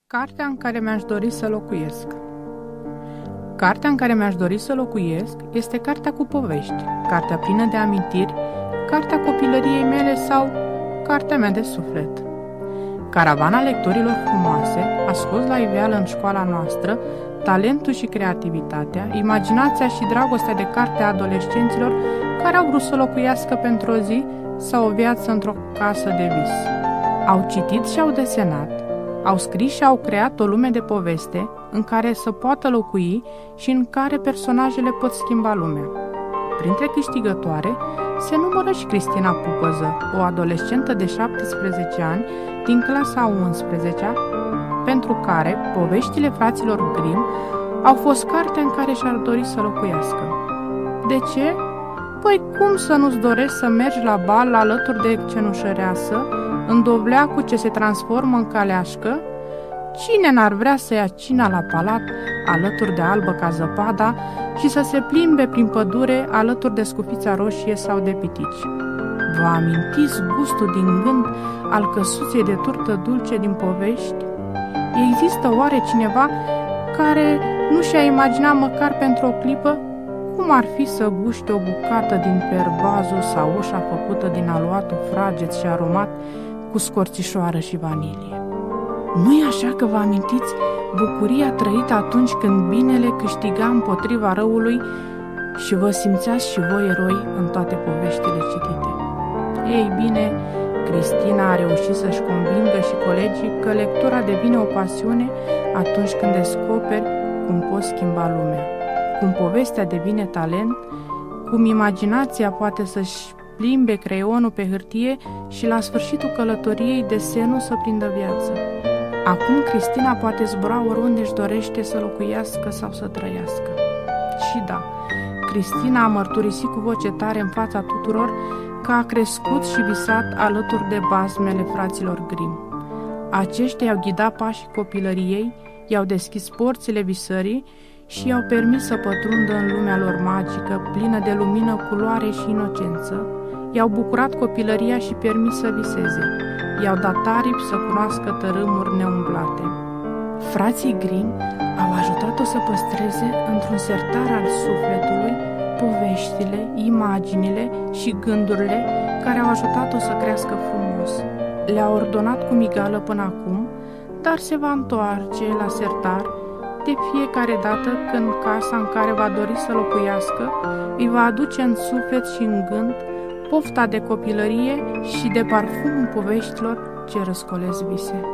Cartea în care mi-aș dori să locuiesc. Cartea în care mi-aș dori să locuiesc este cartea cu povești, cartea plină de amintiri, cartea copilăriei mele sau cartea mea de suflet. Caravana lectorilor frumoase a scos la iveală în școala noastră talentul și creativitatea, imaginația și dragostea de carte a adolescenților care au vrut să locuiască pentru o zi sau o viață într-o casă de vis. Au citit și au desenat, au scris și au creat o lume de poveste în care să poată locui și în care personajele pot schimba lumea. Printre câștigătoare se numără și Cristina Pupăză, o adolescentă de 17 ani din clasa 11-a, pentru care poveștile fraților Grimm au fost cartea în care și-ar dori să locuiască. De ce? Păi cum să nu-ți dorești să mergi la bal alături de cenușăreasă, în dovleacul ce se transformă în caleașcă? Cine n-ar vrea să ia cina la palat alături de albă ca zăpada și să se plimbe prin pădure alături de scufița roșie sau de pitici? Vă amintiți gustul din gând al căsuței de turtă dulce din povești? Există oare cineva care nu și-a imaginat măcar pentru o clipă cum ar fi să guște o bucată din perbazul sau ușa făcută din aluatul fraget și aromat cu scorțișoară și vanilie? Nu-i așa că vă amintiți bucuria trăită atunci când binele câștiga împotriva răului și vă simțeați și voi eroi în toate poveștile citite? Ei bine, Cristina a reușit să-și convingă și colegii că lectura devine o pasiune atunci când descoperi cum poți schimba lumea, cum povestea devine talent, cum imaginația poate să-și plimbe creionul pe hârtie și la sfârșitul călătoriei desenul să prindă viață. Acum Cristina poate zbura oriunde își dorește să locuiască sau să trăiască. Și da, Cristina a mărturisit cu voce tare în fața tuturor că a crescut și visat alături de basmele fraților Grimm. Aceștia i-au ghidat pașii copilăriei, i-au deschis porțile visării și i-au permis să pătrundă în lumea lor magică, plină de lumină, culoare și inocență, i-au bucurat copilăria și permis să viseze, i-au dat aripi să cunoască tărâmuri neumblate. Frații Grimm au ajutat-o să păstreze într-un sertar al sufletului poveștile, imaginile și gândurile care au ajutat-o să crească frumos. Le-a ordonat cu migală până acum, dar se va întoarce la sertar de fiecare dată când casa în care va dori să locuiască îi va aduce în suflet și în gând pofta de copilărie și de parfumul poveștilor ce răscolesc vise.